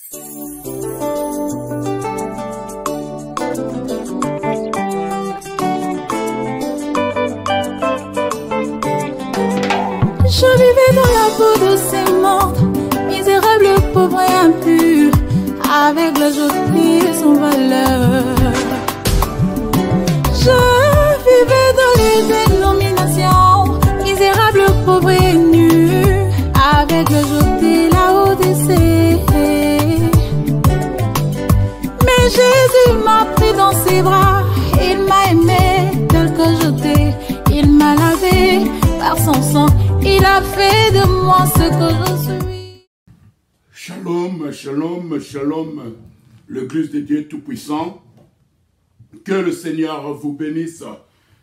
Je vivais dans la peau de ces morts, misérable, pauvre et impur, avec la jolie sans valeur. Je vivais dans les dénominations, misérable, pauvre et nu, avec le jolie la Odyssée. Mais Jésus m'a pris dans ses bras, il m'a aimé tel que j'étais, il m'a lavé par son sang. Il a fait de moi ce que je suis. Shalom, shalom, shalom, l'Église de Dieu Tout-Puissant. Que le Seigneur vous bénisse.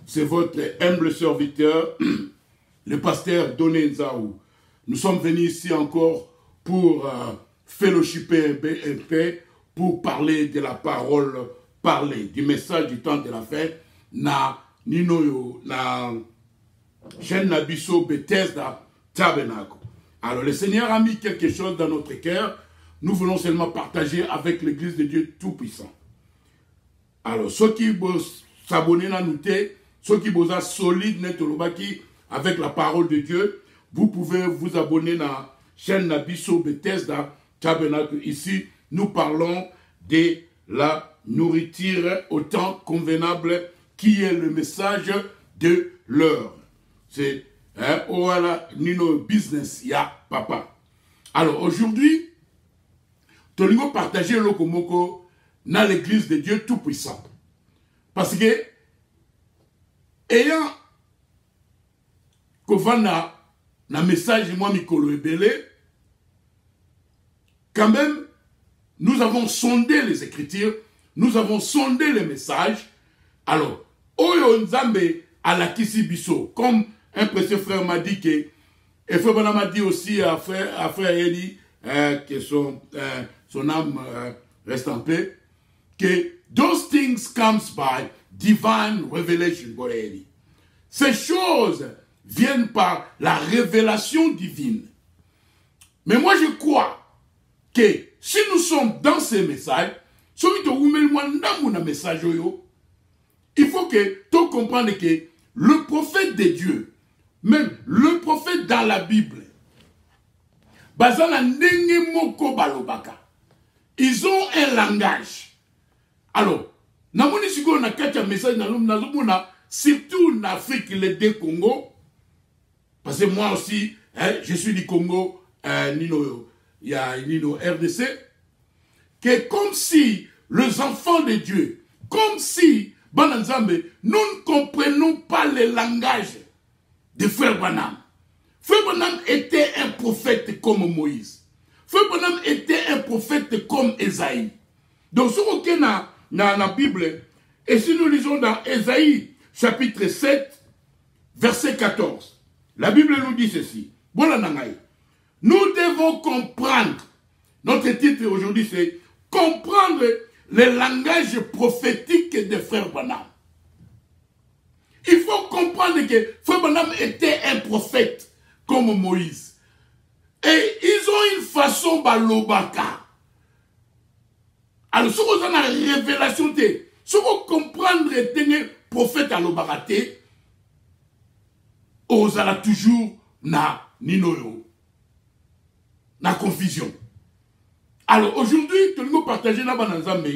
C'est votre humble serviteur, le pasteur Doné Nzaou. Nous sommes venus ici encore pour fellowshiper un peu, pour parler de la parole, parler du message du temps de la fin. Na chaîne Nabiso Bethesda Tabernacle. Alors le Seigneur a mis quelque chose dans notre cœur. Nous voulons seulement partager avec l'Église de Dieu Tout-Puissant. Alors ceux qui s'abonnent à nous, ceux qui sont solides avec la parole de Dieu, vous pouvez vous abonner à la chaîne Nabiso Bethesda Tabernacle. Ici, nous parlons de la nourriture au temps convenable qui est le message de l'heure. C'est voilà, Nino business, ya papa. Alors aujourd'hui, nous allons partager le komoko dans l'église de Dieu Tout-Puissant. Parce que, ayant Kovana, na message moi Mikolo Ebele, quand même, nous avons sondé les Écritures, nous avons sondé les messages. Alors, Oyo Nzambe à la Kisibiso, comme un précieux frère m'a dit que, et frère Bana m'a dit aussi à frère Eli, que son âme reste en paix, que those things comes by divine revelation. Ces choses viennent par la révélation divine. Mais moi je crois que si nous sommes dans ces messages, il faut que tu comprennes que le prophète de Dieu, même le prophète dans la Bible, ils ont un langage. Alors, surtout en Afrique, les deux Congo, parce que moi aussi, je suis du Congo, Nino RDC, que comme si les enfants de Dieu, comme si, nous ne comprenons pas le langage de Frère Branham. Frère Branham était un prophète comme Moïse. Frère Branham était un prophète comme Esaïe. Donc, ce qu'on a dans la Bible, et si nous lisons dans Esaïe, chapitre 7, verset 14, la Bible nous dit ceci. Nous devons comprendre, notre titre aujourd'hui c'est comprendre le langage prophétique de Frère Branham. Il faut comprendre que Frère Branham était un prophète comme Moïse. Et ils ont une façon balobaka. Alors, ce qu'on a la révélation, ce qu'on comprendre le prophète à l'obaraté, on a toujours na ninoyo, na confusion. Alors, aujourd'hui, nous allons partager na bananzambe,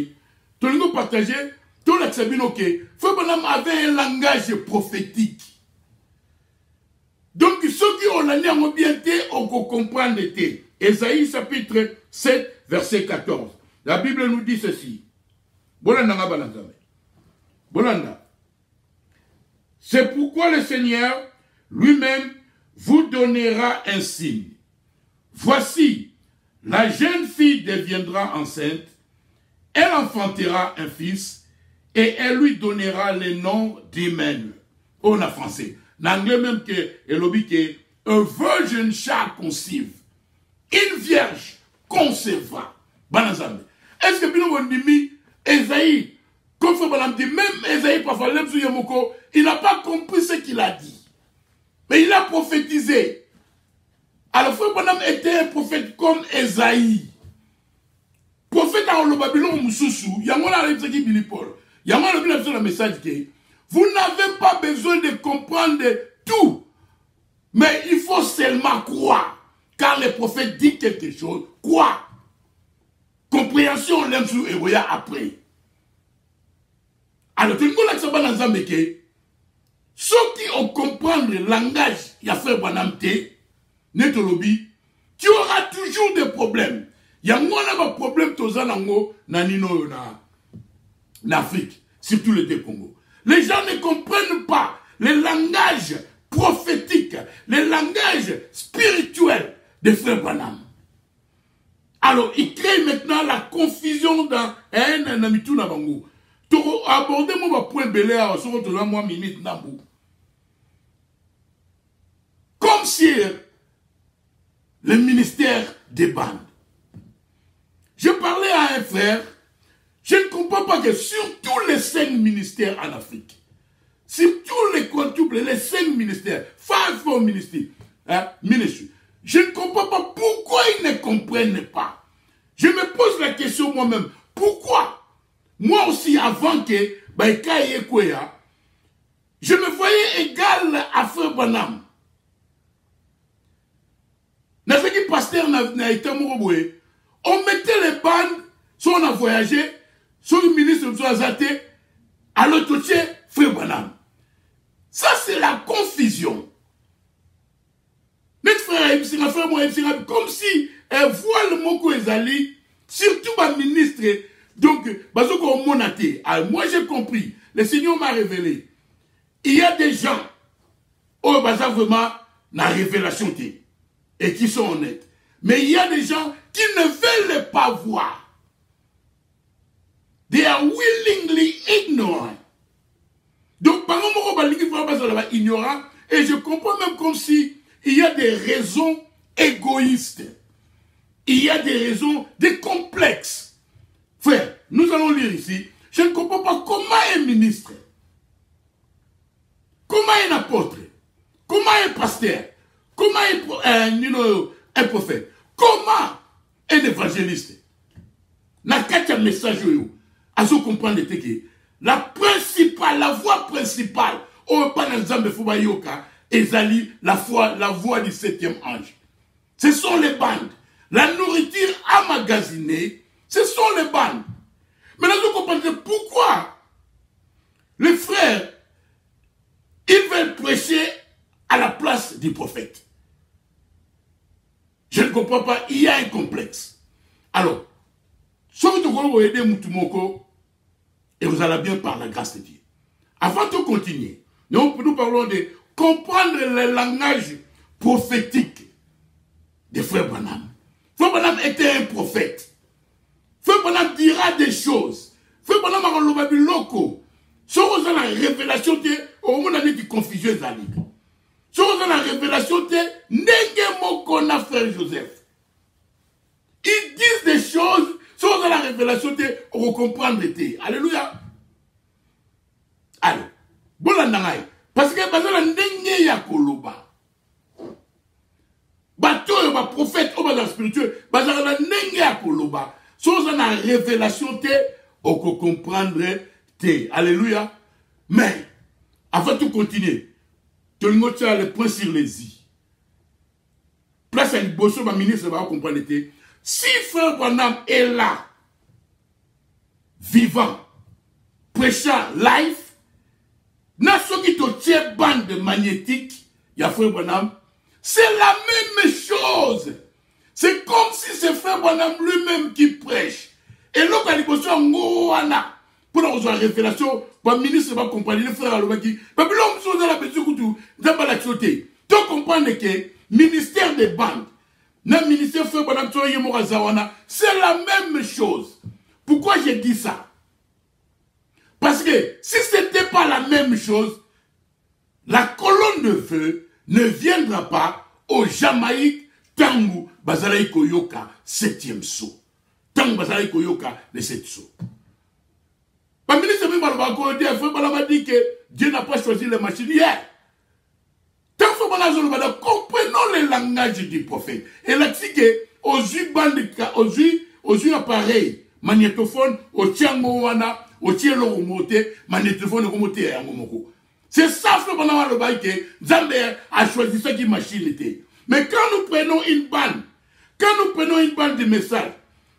nous allons partager tout l'exabino que Frère Branham avait un langage prophétique. Donc, ceux qui ont l'année en bien on peut comprendre. Esaïe chapitre 7, verset 14. La Bible nous dit ceci. C'est pourquoi le Seigneur lui-même vous donnera un signe. Voici, la jeune fille deviendra enceinte, elle enfantera un fils, et elle lui donnera le nom d'Emmanuel. On a français. En anglais même que elle que un virgin shall conceive. Une vierge concevra. Banazambe. Est-ce que nous dit Esaïe, comme Frère dit, même Esaïe parfois il n'a pas compris ce qu'il a dit. Mais il a prophétisé. Alors Frère Branham était un prophète comme Esaïe. prophète a le Babylone Moussoussou, il y a Billy Paul. Il y a un message qui vous n'avez pas besoin de comprendre tout, mais il faut seulement croire. Car le prophète dit quelque chose, quoi? Compréhension, l'aime sur Eroya après. Alors, tu ne sais pas ceux qui ont compris le langage, il y a fait Banamte, Netolobi, tu auras toujours des problèmes. Il y a un problème, en Afrique, surtout les deux Congo. Les gens ne comprennent pas le langage prophétique, le langage spirituel de Frère Branham. Alors, il crée maintenant la confusion dans un amitou na bango. Pour aborder mon point belé à moi minute nabou. Comme si le ministère des bandes. Je parlais à un frère, je ne comprends pas que sur tous les 5 ministères en Afrique, sur tous les quintuples, les 5 ministères, 5 ministères, je ne comprends pas pourquoi ils ne comprennent pas. Je me pose la question moi-même, pourquoi? Moi aussi, avant que je me voyais égal à Frère Branham. N'a fait que pasteur n'a été mouroué. On mettait les bandes, soit on a voyagé, soit le ministre soit zaté, à l'autre Frère Branham. Ça, c'est la confusion. Notre frère, comme si elle voit le mot qu'elle surtout ma ministre, donc, moi j'ai compris, le Seigneur m'a révélé, il y a des gens, oh, vraiment, la révélation, et qui sont honnêtes. Mais il y a des gens qui ne veulent pas voir. They are willingly ignorant. Donc, par exemple, ignorant, et je comprends même comme si il y a des raisons égoïstes. Il y a des raisons, des complexes. Frère, nous allons lire ici. Je ne comprends pas comment un ministre, comment un apôtre, comment un pasteur, comment un prophète, comment un évangéliste n'a qu'à un message à se comprendre que la voie principale, au Panazam Fubayoka, Ezali, la voie du 7e ange. Ce sont les bandes. La nourriture emmagasinée, ce sont les bandes. Maintenant, vous comprenez pourquoi les frères, ils veulent prêcher à la place du prophète. Je ne comprends pas, il y a un complexe. Alors, surtout que vous aidez Moutoumoko, et vous allez bien par la grâce de Dieu. Avant de continuer, nous parlons de comprendre le langage prophétique de Frère Branham. Frère Branham était un prophète. Frère Branham dira des choses. Frère Branham a le loko. Si vous avez la révélation, au moment de confusion, si vous avez la révélation, n'est-ce pas Frère Joseph. Ils disent des choses, si vous avez la révélation, on comprendre. Alléluia. Alors, bon parce que n'est ya koloba. Bateau, prophète, spirituel, n'est ya koloba. Si vous avez la révélation, on comprendre. Alléluia. Mais, avant de continuer, tout le monde a le point sur les i. Place à une bosse, ma ministre va comprendre. Si Frère Branham est là, vivant, prêchant live, n'a ce qui te tient bande magnétique, il y a Frère Branham, c'est la même chose. C'est comme si c'est Frère Branham lui-même qui prêche. Et là, quand il y a une pour la révélation, le ministre va comprendre, le frère Alobaki, mais l'homme sur la personne qui n'a pas la sauté. Tu comprends que ministère des banques, le ministère Frère Branham, c'est la même chose. Pourquoi j'ai dit ça? Parce que si ce n'était pas la même chose, la colonne de feu ne viendra pas au Jamaïque Tangu Bazalaï Koyoka 7e saut. Tangu Bazalaï Koyoka le 7e saut. Le ministre m'a dit que Dieu n'a pas choisi les machines hier. Tant que comprenons le langage du prophète. Et là, c'est que aux yeux appareils, magnétophone, au tiango wana, au tielo remonté, magnétophone remonté à Momoko. C'est ça, frère Bonama le bail que Zambé a choisi ce qui machine était. Mais quand nous prenons une bande, de messages,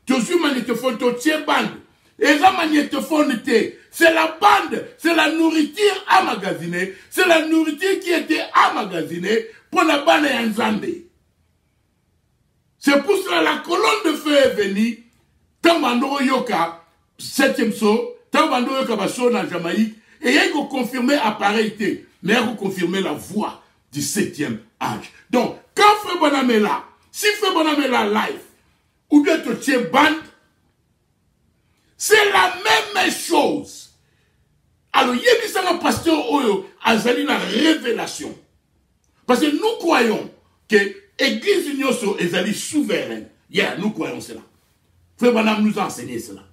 tu as un magnétophone, tu as une bande, et ça magnétophone était, c'est la bande, c'est la nourriture emmagasinée, c'est la nourriture qui était emmagasinée pour la bande en Zambé. C'est pour cela la colonne de feu est venue, tant Bandoro Yoka, 7e saut, tant Bandoro Yoka Basso dans Jamaïque, et il y a confirmé appareilité, mais il y a confirmé la voix du 7e âge. Donc, quand Frère Bonhomme est là, si Frère Bonhomme est là live, ou bien tu tiens bande, c'est la même chose. Alors, il y a un pasteur Oyo, Azali la révélation. Parce que nous croyons que l'Église Unioso est souveraine. Yeah, nous croyons cela. Frère Bonhomme nous a enseigné cela.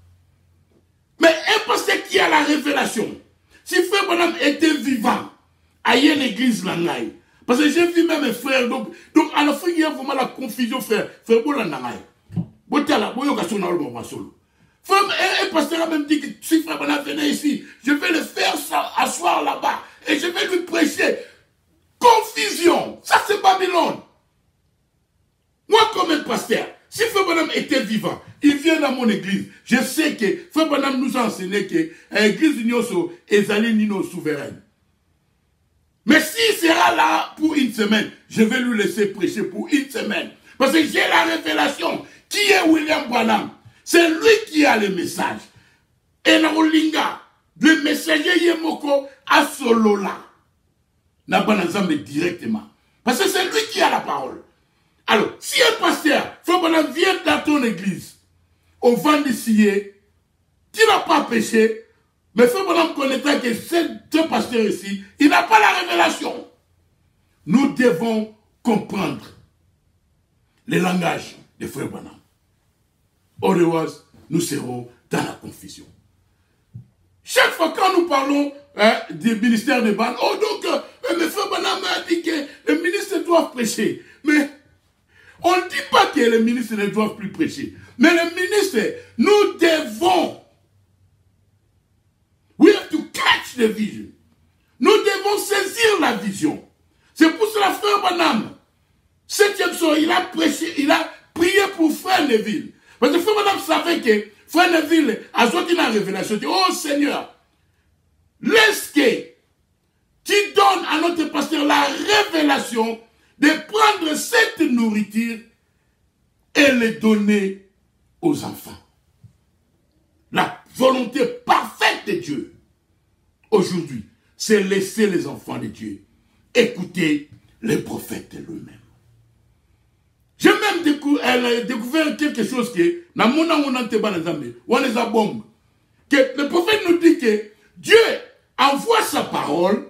Mais un pasteur qui a la révélation, si Frère Bonhomme était vivant, aïe l'église Langaï. Parce que j'ai vu même mes frères, donc à la fin, il y a vraiment la confusion, frère Bolangaï. Botala, Boyokason na le solo. Un pasteur a même dit que si Frère Bonhomme venait ici, je vais le faire asseoir là-bas et je vais lui prêcher. Confusion, ça c'est Babylone. Moi, comme un pasteur, si Frère Bonhomme était vivant, il vient dans mon église. Je sais que Frère Bonhomme nous a enseigné que l'église Unioso est allée nino souveraine. Mais s'il sera là pour une semaine, je vais lui laisser prêcher pour une semaine. Parce que j'ai la révélation. Qui est William Branham? C'est lui qui a le message. Et Narolinga, le messager Yemoko a solo là. N'a pas ensemble directement. Parce que c'est lui qui a la parole. Alors, si un pasteur, Frère Bonhomme vient dans ton église, au vent d'ici, tu n'as pas péché, mais Frère Bonhomme connaîtra que ce pasteur ici, il n'a pas la révélation. Nous devons comprendre le langage de Frère Bonhomme. Otherwise, nous serons dans la confusion. Chaque fois quand nous parlons du ministère de bande, oh donc, mais Frère Bonhomme a dit que les ministres doivent prêcher. Mais on ne dit pas que les ministres ne doivent plus prêcher. Mais les ministres, nous devons. We have to catch the vision. Nous devons saisir la vision. C'est pour cela, Frère Bonhomme, 7e soir, il a prêché, il a prié pour Frère Neville. Parce que Frère Bonhomme savait que Frère Neville a sorti une révélation. Il dit, oh Seigneur, laisse que tu donnes à notre pasteur la révélation de prendre cette nourriture et le donner aux enfants. La volonté parfaite de Dieu, aujourd'hui, c'est laisser les enfants de Dieu écouter les prophètes eux-mêmes. J'ai même découvert quelque chose que que le prophète nous dit que Dieu envoie sa parole.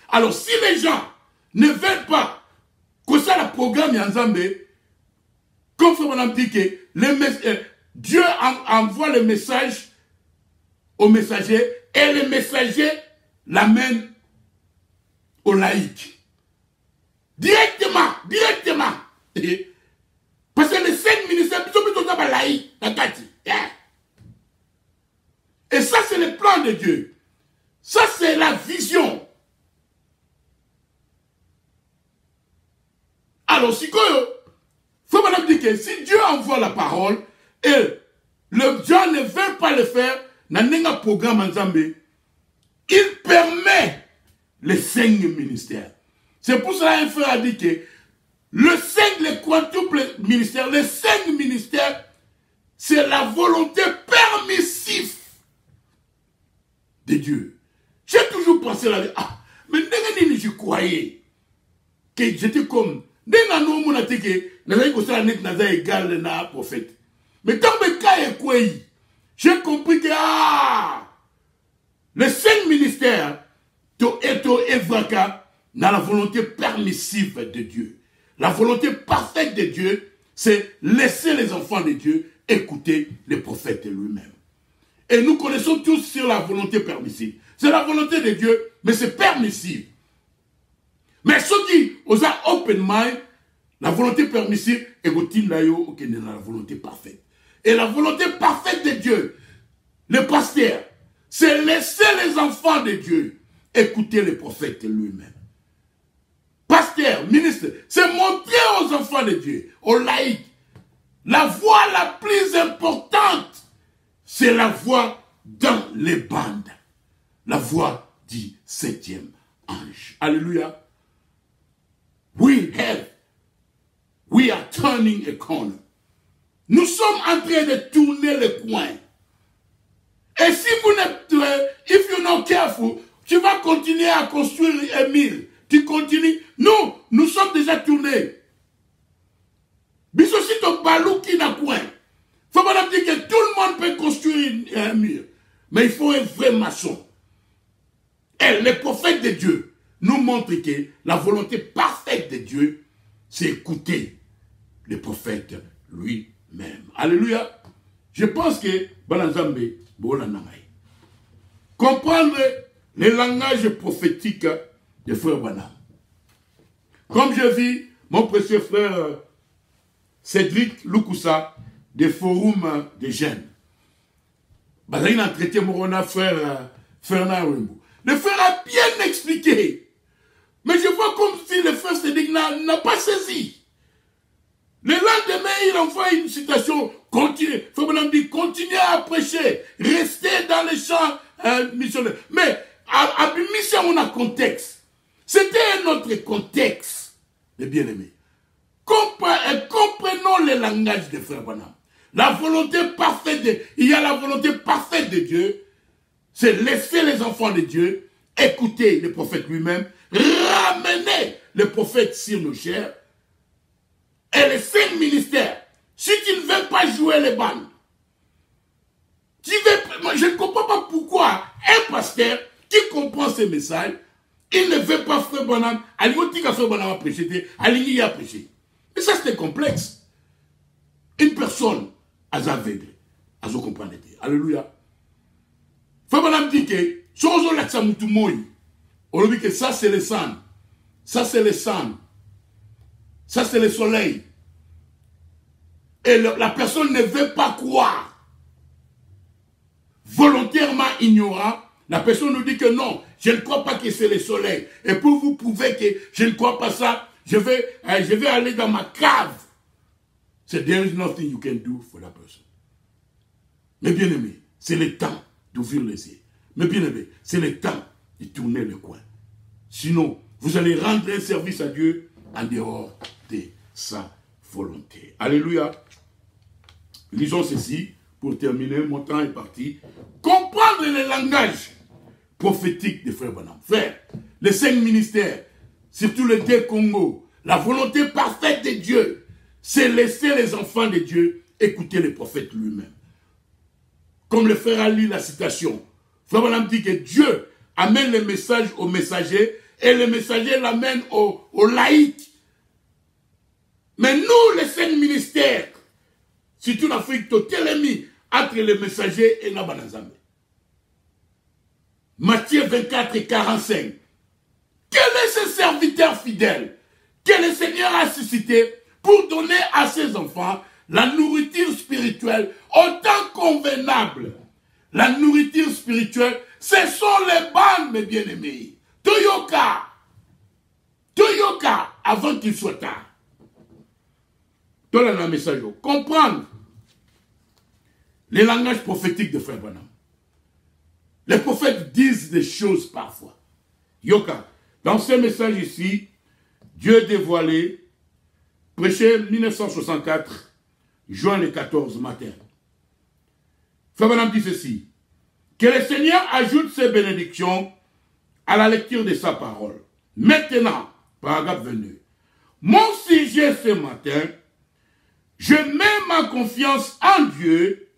Alors si les gens ne veulent pas que ça le programme Yanzambé, comme on dit que Dieu envoie le message au messager et le messager l'amène au laïc. Directement. Parce que les 5 ministères, laïc, et ça c'est le plan de Dieu. Ça c'est la vision. Alors, si faut madame dire que si Dieu envoie la parole et le Dieu ne veut pas le faire, dans un programme en Zambie, il permet les 5 ministères. C'est pour cela un frère a dit que le quintuple ministère, les 5 ministères, c'est la volonté permissive de Dieu. J'ai toujours pensé là, mais je croyais que j'étais comme mais quand j'ai compris que les 5 ministères dans la volonté permissive de Dieu. La volonté parfaite de Dieu, c'est laisser les enfants de Dieu écouter les prophètes lui-même. Et nous connaissons tous sur la volonté permissive. C'est la volonté de Dieu, mais c'est permissive. Mais ceux qui ont open mind, la volonté permissive, et la volonté parfaite. Et la volonté parfaite de Dieu, le pasteur, c'est laisser les enfants de Dieu écouter le prophète lui-même. Pasteur, ministre, c'est montrer aux enfants de Dieu, aux laïcs, la voie la plus importante, c'est la voie dans les bandes. La voie du 7e ange. Alléluia. We are turning a corner. Nous sommes en train de tourner le coin. Et si vous n'êtes, if you're not careful, tu vas continuer à construire un mur. Tu continues. Nous sommes déjà tournés. Biso si ton balou qui n'a coin. Faut pas dire que tout le monde peut construire un mur. Mais il faut un vrai maçon. Et les prophètes de Dieu nous montrent que la volonté parfaite de Dieu, c'est écouter le prophète lui-même. Alléluia. Je pense que comprendre les langages prophétiques de frère Branham. Comme je vis mon précieux frère Cédric Lukusa des forums de jeunes. Il a traité mon frère Fernand Rimbo. Le frère a bien expliqué. Mais je vois comme si le frère Cédric n'a pas saisi. Le lendemain, il envoie une citation. Continuez. Il faut dire, continuez à prêcher. Restez dans les champs missionnaires. Mais à mission, on a contexte. C'était un autre contexte, les bien-aimés. Comprenons le langage de frère Branham. La volonté parfaite il y a la volonté parfaite de Dieu, c'est laisser les enfants de Dieu écouter le prophète lui-même, ramener le prophète sur nos chairs, et les 5 ministères. Si tu ne veux pas jouer les bandes, je ne comprends pas pourquoi un pasteur qui comprend ces messages, il ne veut pas frère Branham, a prêché, il a prêché. Mais ça c'est complexe. Une personne aveugle, à comprendre. Alléluia. Frère Branham dit que, on dit que ça c'est le sang, ça c'est le sang, ça c'est le soleil. Et la personne ne veut pas croire. Volontairement ignorant, la personne nous dit que non, je ne crois pas que c'est le soleil. Et pour vous prouver que je ne crois pas ça, je vais aller dans ma cave. So there is nothing you can do for that person. Mais bien aimé, c'est le temps d'ouvrir les yeux. Mais bien aimé, c'est le temps de tourner le coin. Sinon, vous allez rendre un service à Dieu en dehors de sa volonté. Alléluia. Lisons ceci pour terminer. Mon temps est parti. Comprendre le langage prophétique de frère Branham. Frère, les 5 ministères, surtout les 2 Congos, la volonté parfaite de Dieu, c'est laisser les enfants de Dieu écouter le prophète lui-même. Comme le frère a lu la citation, frère Branham dit que Dieu amène le message au messager et le messager l'amène au laïc. Mais nous, les 5 ministères, surtout l'Afrique, totalement entre les messagers et Nabanazamé. Matthieu 24 et 45. Quel est ce serviteur fidèle que le Seigneur a suscité pour donner à ses enfants la nourriture spirituelle au temps convenable? La nourriture spirituelle, ce sont les bandes, mes bien-aimés. Toyoka, avant qu'il soit tard. Dans le message, comprendre les langages prophétiques de frère Branham. Les prophètes disent des choses parfois. Yoka, dans ce message ici, Dieu dévoilé, prêché 1964, juin le 14 matin. Frère Branham dit ceci, que le Seigneur ajoute ses bénédictions à la lecture de sa parole. Maintenant, paragraphe 22, mon sujet ce matin, je mets ma confiance en Dieu,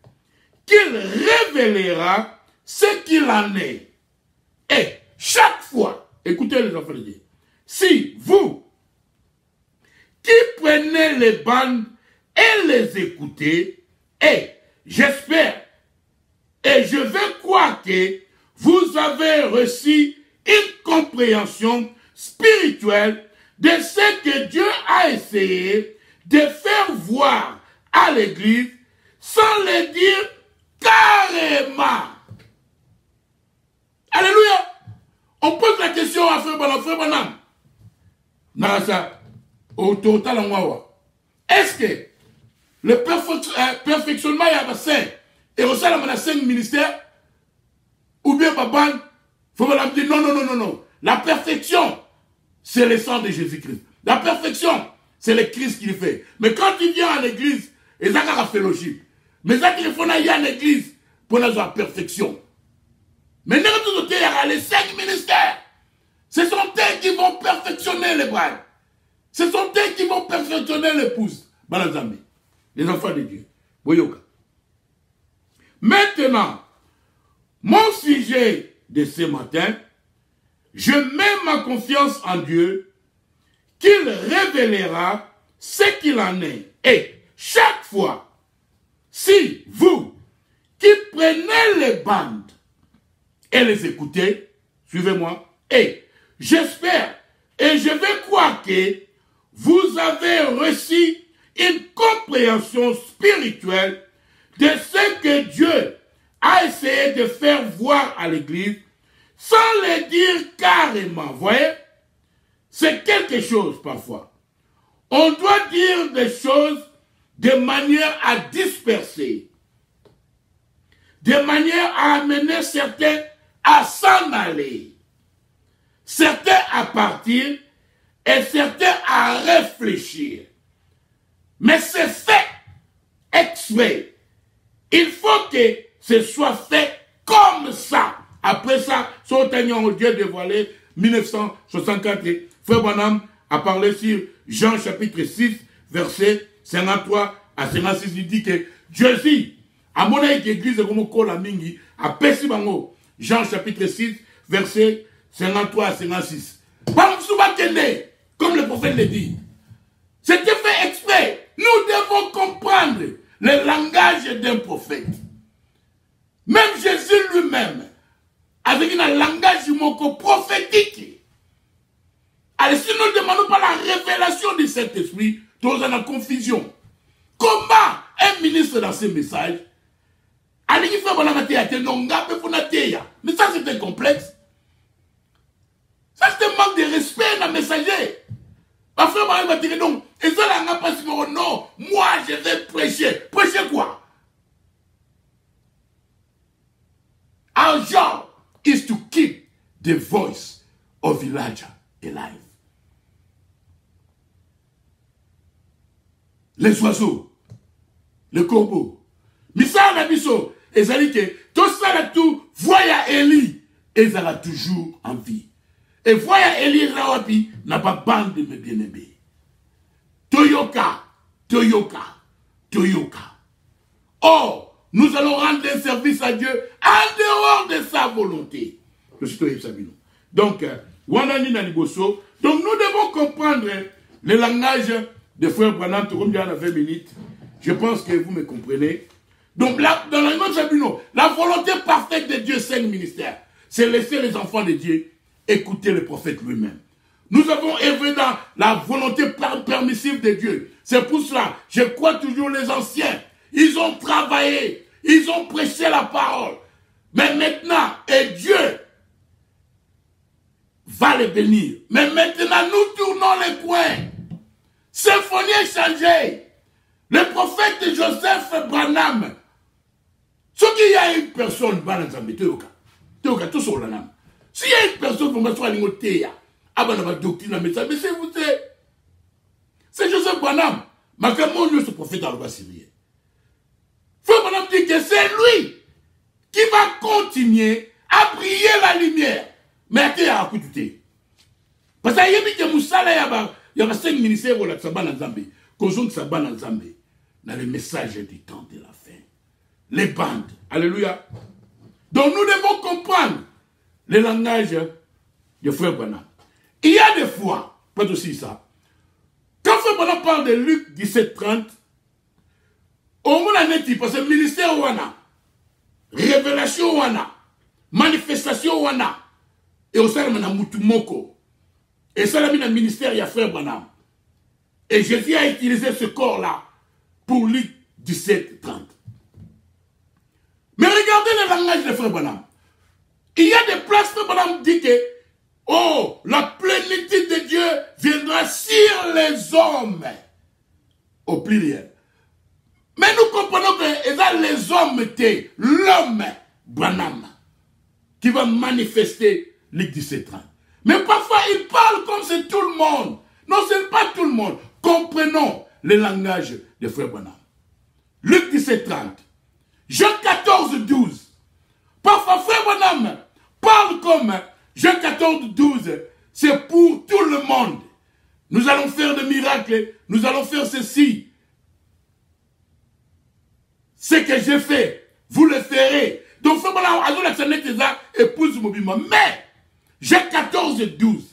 qu'il révélera ce qu'il en est. Et chaque fois, écoutez les enfants de Dieu, si vous qui prenez les bandes et les écoutez, et j'espère, et je veux croire que vous avez reçu une compréhension spirituelle de ce que Dieu a essayé de faire voir à l'Église, sans le dire carrément. Alléluia. On pose la question à Frère Banam. Est-ce que le perfectionnement est à saint et au sein de la 5 ministères ou bien Baban, faut me dire non. La perfection, c'est le sang de Jésus-Christ. La perfection, c'est le Christ qui le fait. Mais quand il vient à l'église, il y a un fellowship. Mais ça qu'il faut aller à l'église pour la perfection. Mais nous, il y a les 5 ministères. Ce sont eux qui vont perfectionner les bras. Ce sont eux qui vont perfectionner l'épouse. Les enfants de Dieu. Maintenant, mon sujet de ce matin, je mets ma confiance en Dieu qu'il révélera ce qu'il en est. Et chaque fois, si vous qui prenez les bandes et les écoutez, suivez-moi, et j'espère et je vais croire que vous avez reçu une compréhension spirituelle de ce que Dieu a essayé de faire voir à l'Église sans le dire carrément. Vous voyez? C'est quelque chose parfois. On doit dire des choses de manière à disperser, de manière à amener certains à s'en aller, certains à partir et certains à réfléchir. Mais c'est fait exprès. Il faut que ce soit fait comme ça. Après ça, son Dieu dévoilé 1964. Frère Branham a parlé sur Jean chapitre 6, verset 53 à 56. Il dit que Jésus, à mon avis, l'église de Gomokola Mingi, a péché bango. Jean chapitre 6, verset 53 à 56. Comme le prophète le dit. C'était fait exprès. Nous devons comprendre le langage d'un prophète. Même Jésus lui-même, avec un langage prophétique. Alors si nous ne demandons pas la révélation de cet esprit, nous sommes en confusion. Comment un ministre dans ce message, mais ça c'est un complexe. Ça c'est un manque de respect dans le messager. Parfois, on va dire non, et ça là, pas si non, moi je vais prêcher. Prêcher quoi? Our job is to keep the voice of Elijah alive. Les oiseaux, les corbeaux, mais ça, la biso, et ça dit que tout ça là tout, voya Élie, et ça a toujours en vie. Et voya Élie Rawapi n'a pas bande de mes bien-aimés. Toyoka. Or, nous allons rendre un service à Dieu en dehors de sa volonté. Donc, nous devons comprendre le langage de Frère Branham, tout comme il y en a 20 minutes. Je pense que vous me comprenez. Donc, là, dans la volonté parfaite de Dieu, c'est le ministère. C'est laisser les enfants de Dieu écouter le prophète lui-même. Nous avons œuvré dans la volonté permissive de Dieu. C'est pour cela, je crois toujours les anciens. Ils ont travaillé, ils ont prêché la parole. Mais maintenant, et Dieu va les bénir. Mais maintenant, nous tournons les coins. Symphonie est changée. Le prophète Joseph Branham. Ce qu'il y a une personne, s'il y a une personne pour m'asseoir à l'ingothéa, mais c'est Joseph Branham. Ma caméra, ce prophète dans le Syrien. Frère Branham dit que c'est lui qui va continuer à briller la lumière. Mais à qui a écouté? Parce qu'il y a des Moussala, il y a 5 ministères au Saban en Zambie. Kozong Saban en Zambie. Dans le message du temps de la fin. Les bandes. Alléluia. Donc nous devons comprendre le langage de Frère Branham. Il y a des fois, pas aussi ça, quand Frère Branham parle de Luc 17:30, au moins parce que le ministère wana, révélation wana, manifestation wana, et au sein de Mutumoko, et ça l'a mis dans le ministère, il y a Frère Branham. Et Jésus a utilisé ce corps-là pour Luc 17:30. langage de Frère Branham. Il y a des places, Frère Branham dit que, oh, la plénitude de Dieu viendra sur les hommes. Au pluriel. Mais nous comprenons que les hommes étaient l'homme Branham qui va manifester Luc 17:30. Mais parfois il parle comme c'est tout le monde. Non, ce n'est pas tout le monde. Comprenons le langage de Frère Branham. Luc 17:30. Jean 14:12. Parfois Frère Branham parle comme Jean 14:12. C'est pour tout le monde. Nous allons faire des miracles. Nous allons faire ceci. Ce que j'ai fait, vous le ferez. Donc, Frère Branham a dit que c'est épouse mobile. Mais, Jean 14:12,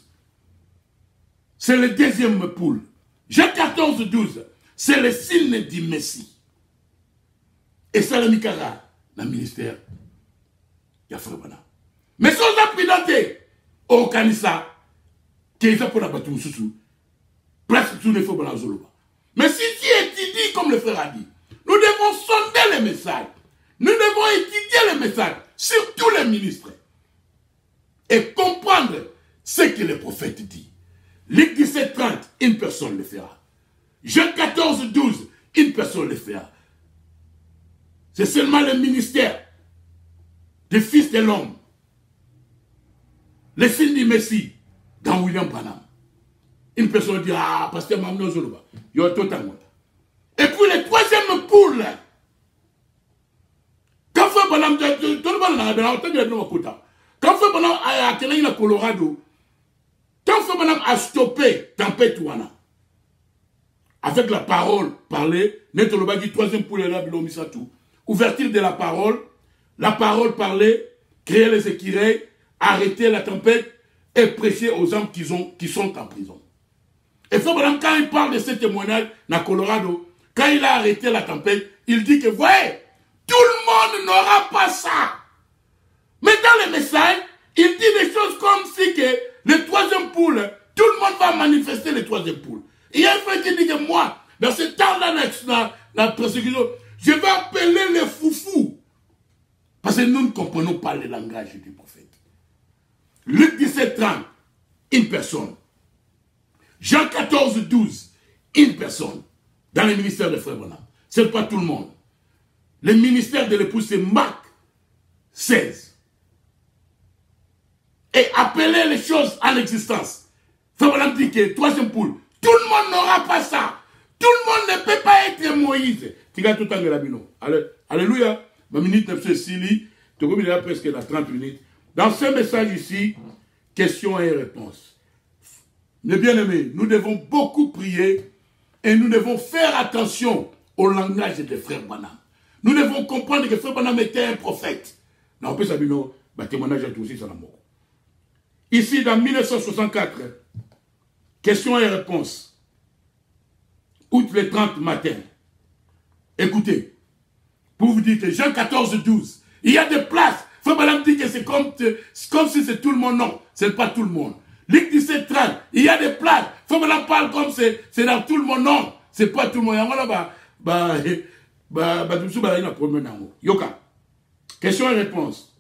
c'est le deuxième poule. Jean 14:12, c'est le signe du Messie. Et ça, le Mikara, le ministère, il y a Frère Branham. Mais si on a pris d'enté, au Kanissa, qui est pour la bâtiment sous presque tous les Frères Branham Zoloba. Mais si tu étudies comme le frère a dit, nous devons sonder les messages. Nous devons étudier les messages sur tous les ministres et comprendre ce que le prophète dit. Luc 17:30, une personne le fera. Jean 14:12, une personne le fera. C'est seulement le ministère du Fils de l'homme, le signe du Messie, dans William Branham. Une personne dit, ah, pasteur Mamno Zoloba, il y a tout un monde. Et puis le troisième poule, quand Frère Branham, quand Frère Branham a atterri à Colorado, quand Frère Branham a stoppé tempête Wana, avec la parole parlée, Netoloba dit troisième poule là, ouverture de la parole parlée, créer les écureuils, arrêter la tempête et prêcher aux hommes qui sont en prison. Et Frère Branham, quand il parle de ce témoignage dans Colorado, quand il a arrêté la tempête, il dit que, voyez, tout le monde n'aura pas ça. Mais dans le message, il dit des choses comme si que le troisième poule, tout le monde va manifester le troisième poule. Il y a un frère qui dit que moi, dans ce temps-là, dans la persécution, je vais appeler les foufous. Parce que nous ne comprenons pas le langage du prophète. Luc 17:30, une personne. Jean 14:12, une personne. Dans le ministère de Frère Branham. Ce n'est pas tout le monde. Le ministère de l'épouse, c'est Marc 16. Et appeler les choses en existence. Frère Branham dit que troisième poule, tout le monde n'aura pas ça. Tout le monde ne peut pas être Moïse. Alléluia. Ma minute de Sili, tu as presque la 30 minutes. Dans ce message ici, questions et réponses. Mes bien-aimés, nous devons beaucoup prier. Et nous devons faire attention au langage de Frère Branham. Nous devons comprendre que Frère Branham était un prophète. Non, on peut savoir, témoignage à tout aussi, ça la mort. Ici, dans 1964, questions et réponses. Août le 30 matin. Écoutez, pour vous dire que Jean 14:12, il y a des places. Frère Branham dit que c'est comme si c'est tout le monde. Non, ce n'est pas tout le monde. Luc 17:30, il y a des places. Frère Branham parle comme c'est dans tout le monde. Non, c'est pas tout le monde. Yoka. Question et réponse.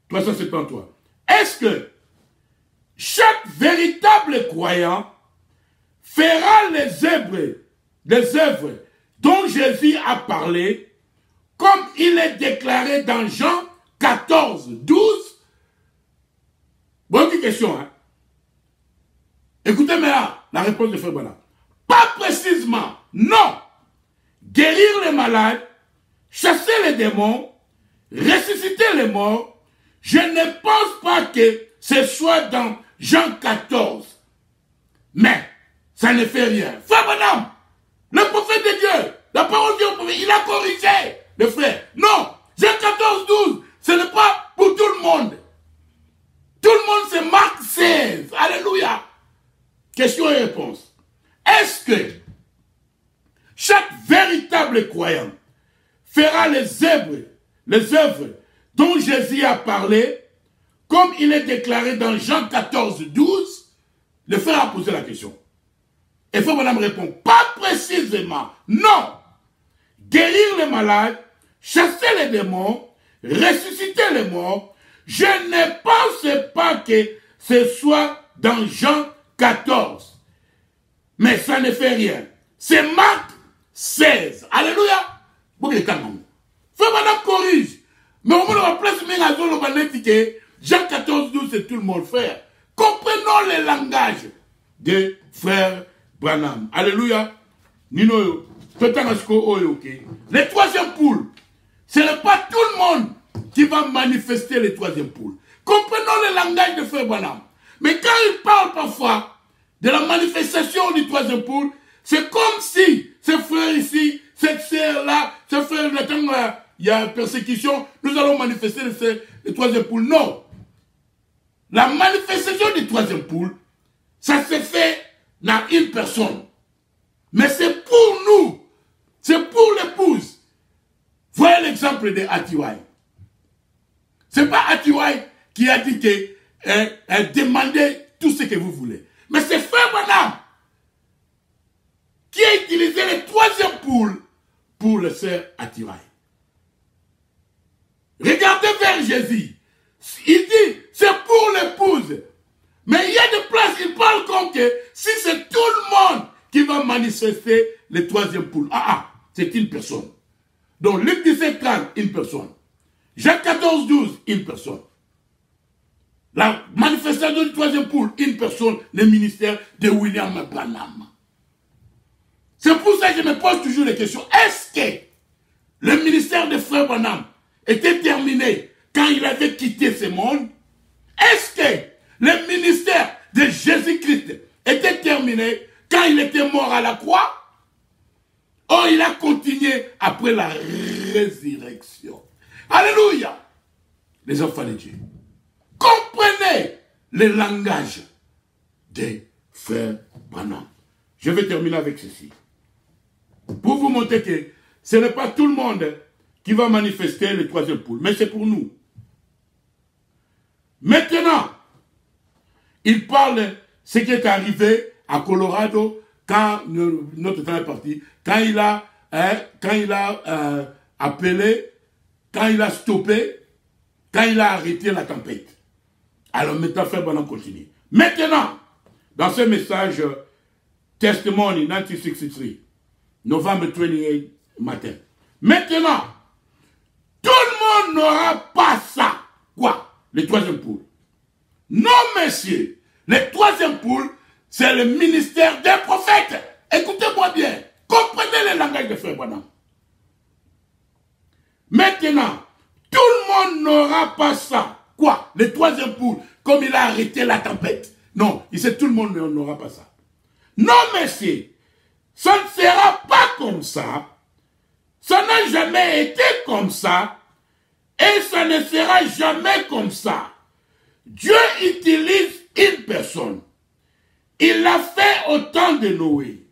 373. Est-ce que chaque véritable croyant fera les œuvres dont Jésus a parlé, comme il est déclaré dans Jean 14:12? Bonne question, hein? Écoutez-moi là, la réponse de Frère Branham. Pas précisément, non. Guérir les malades, chasser les démons, ressusciter les morts, je ne pense pas que ce soit dans Jean 14. Mais, ça ne fait rien. Frère Branham, le prophète de Dieu, la parole de Dieu, il a corrigé le frère. Non, Jean 14:12, ce n'est pas pour tout le monde. Tout le monde, c'est Marc 16. Alléluia. Question et réponse. Est-ce que chaque véritable croyant fera les œuvres dont Jésus a parlé, comme il est déclaré dans Jean 14:12? Le frère a posé la question. Et Frère Branham répond, pas précisément, non. Guérir les malades, chasser les démons, ressusciter les morts, je ne pense pas que ce soit dans Jean 14. Mais ça ne fait rien. C'est Marc 16. Alléluia. Frère madame corrige. Mais au moins, on place Jean 14, 12, c'est tout le monde, frère. Comprenons le langage de frère Branham. Alléluia. Nino, le troisième poule, ce n'est pas tout le monde qui va manifester le troisième poule. Comprenons le langage de frère Branham. Mais quand il parle parfois de la manifestation du troisième poule, c'est comme si ce frère ici, cette sœur-là, ce frère, il y a persécution, nous allons manifester le troisième poule. Non. La manifestation du troisième poule, ça se fait dans une personne. Mais c'est pour nous. C'est pour l'épouse. Voyez l'exemple de Atiwai. C'est pas Atiwai qui a dit que demandez tout ce que vous voulez. Mais c'est frère Branham qui a utilisé le troisième poule pour le sœur Atiwai. Regardez vers Jésus. Il dit, c'est pour l'épouse. Mais il y a des places, il parle comme que si c'est tout le monde qui va manifester le troisième poule. C'est une personne. Donc, Luc 17, 30, une personne. Jacques 14, 12, une personne. La manifestation du troisième poule, une personne, le ministère de William Branham. C'est pour ça que je me pose toujours les questions. Est-ce que le ministère de frère Branham était terminé quand il avait quitté ce monde? Est-ce que le ministère de Jésus-Christ était terminé quand il était mort à la croix? Oh, il a continué après la résurrection. Alléluia! Les enfants de Dieu, comprenez le langage des frères Branham. Je vais terminer avec ceci. Pour vous montrer que ce n'est pas tout le monde qui va manifester le troisième poule, mais c'est pour nous. Maintenant, il parle de ce qui est arrivé à Colorado quand notre temps est parti, quand il a appelé, quand il a stoppé, quand il a arrêté la tempête. Alors maintenant, frère Branham continue. Maintenant, dans ce message, Testimony 1963, novembre 28 matin. Maintenant, tout le monde n'aura pas ça. Quoi? Le troisième poule. Non, messieurs. Le troisième poule, c'est le ministère des prophètes. Écoutez-moi bien. Comprenez le langage de frère Branham. Maintenant, tout le monde n'aura pas ça. Quoi? Le troisième poule, comme il a arrêté la tempête. Non, il sait tout le monde n'aura pas ça. Non, messieurs. Ça ne sera pas comme ça. Ça n'a jamais été comme ça. Et ça ne sera jamais comme ça. Dieu utilise une personne. Il l'a fait au temps de Noé,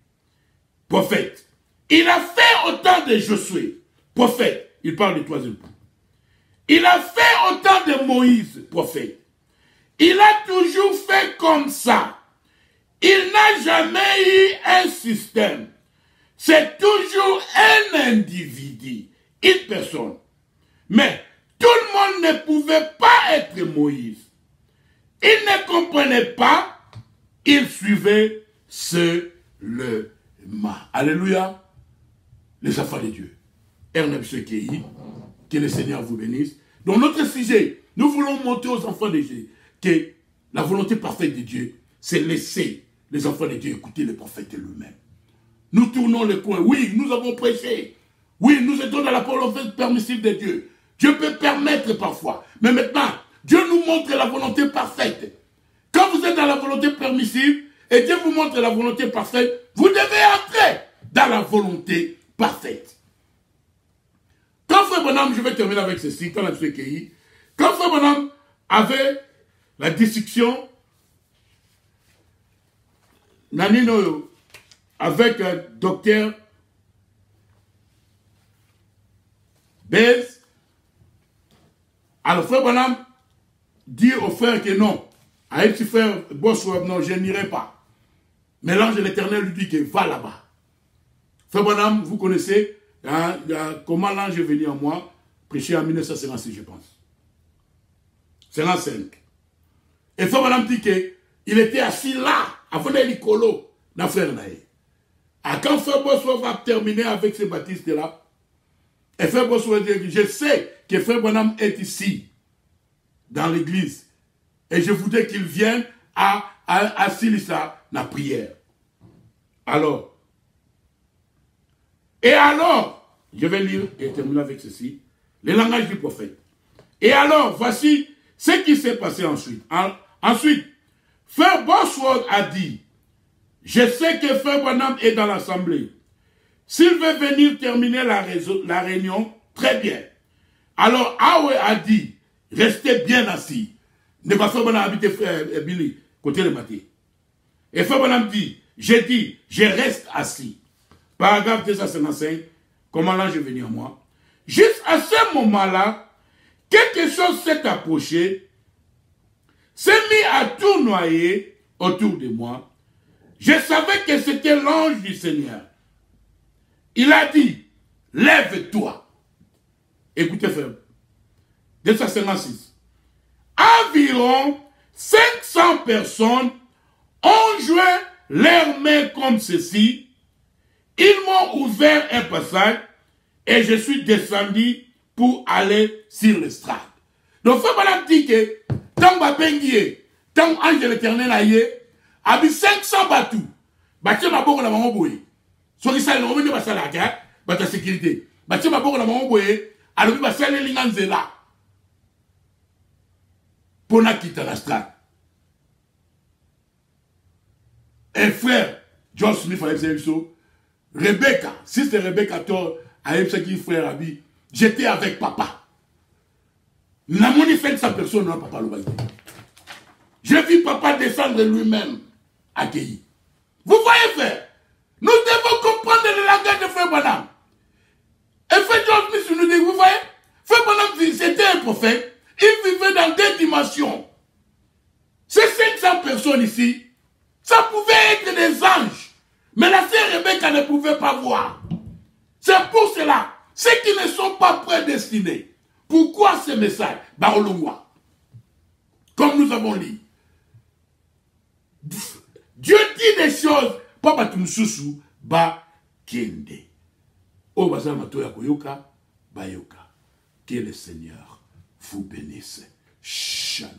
prophète. Il a fait au temps de Josué, prophète. Il parle du troisième point. Il a fait au temps de Moïse, prophète. Il a toujours fait comme ça. Il n'a jamais eu un système. C'est toujours un individu, une personne. Mais tout le monde ne pouvait pas être Moïse. Il ne comprenait pas, il suivait seulement. Alléluia. Les enfants de Dieu. RNBCKI, que le Seigneur vous bénisse. Dans notre sujet, nous voulons montrer aux enfants de Dieu que la volonté parfaite de Dieu, c'est laisser les enfants de Dieu écouter le prophète lui-même. Nous tournons le coin. Oui, nous avons prêché. Oui, nous étions dans la volonté permissive de Dieu. Dieu peut permettre parfois. Mais maintenant, Dieu nous montre la volonté parfaite. Quand vous êtes dans la volonté permissive, et Dieu vous montre la volonté parfaite, vous devez entrer dans la volonté parfaite. Quand Frère Branham, je vais terminer avec ceci, quand Frère Branham avait la discussion avec docteur Bez, alors Frère Branham dit au frère que non, à un petit frère, non, je n'irai pas. Mais l'ange de l'Éternel lui dit que va là-bas. Frère Branham, vous connaissez comment l'ange est venu en moi, prêché en 1956, je pense. 55. Et frère Bonhomme dit qu'il était assis là, avant d'aller colo, dans frère Naé. Quand frère Bossuet va terminer avec ces baptistes-là, et frère Bossuet dit, je sais que frère Bonhomme est ici, dans l'église, et je voudrais qu'il vienne à Silissa, la prière. Alors, je vais lire et terminer avec ceci, le langage du prophète. Et alors, voici ce qui s'est passé ensuite. Ensuite, frère Bosworth a dit, je sais que frère Bonhomme est dans l'assemblée. S'il veut venir terminer la réunion, très bien. Alors, Awe a dit, restez bien assis. Ne pas frère Bonhomme habiter frère Billy, côté le matin. Et frère Bonhomme dit, j'ai dit, je reste assis. Paragraphe 255, comment l'ange est venu à moi. Juste à ce moment-là, quelque chose s'est approché, s'est mis à tournoyer autour de moi. Je savais que c'était l'ange du Seigneur. Il a dit, lève-toi. Écoutez, frère. 256. Environ 500 personnes ont joué leurs mains comme ceci. Ils m'ont ouvert un passage et je suis descendu pour aller sur l'estrade. Donc, frère Bonhomme dit que tant que tant ange de l'éternel a eu, a mis 500 battus. Battu ma boue la maman bouée. Soit ça, le revenu va s'en aller, la sécurité. Battu ma boue la maman bouée, a le va s'en aller l'inganzela. Pour n'a quitté la strade. Un frère, John Smith, Rebecca, si c'est Rebecca, toi, à qui frère Abi, j'étais avec papa. N'a mon fait 100 personnes, non, papa l'obalité. Je vis papa descendre lui-même, accueilli. Vous voyez, frère, nous devons comprendre le langage de frère Bonhomme. Et frère John Smith nous dit, vous voyez, frère Bonhomme, c'était un prophète, il vivait dans 2 dimensions. Ces 500 personnes ici, ça pouvait être des anges. Mais la sœur Rebecca ne pouvait pas voir. C'est pour cela, ceux qui ne sont pas prédestinés, pourquoi ce message? Comme nous avons lu. Dieu dit des choses, papa tumsusu ba kende. O bazama toya koyoka, ba yoka. Que le Seigneur vous bénisse. Shalom.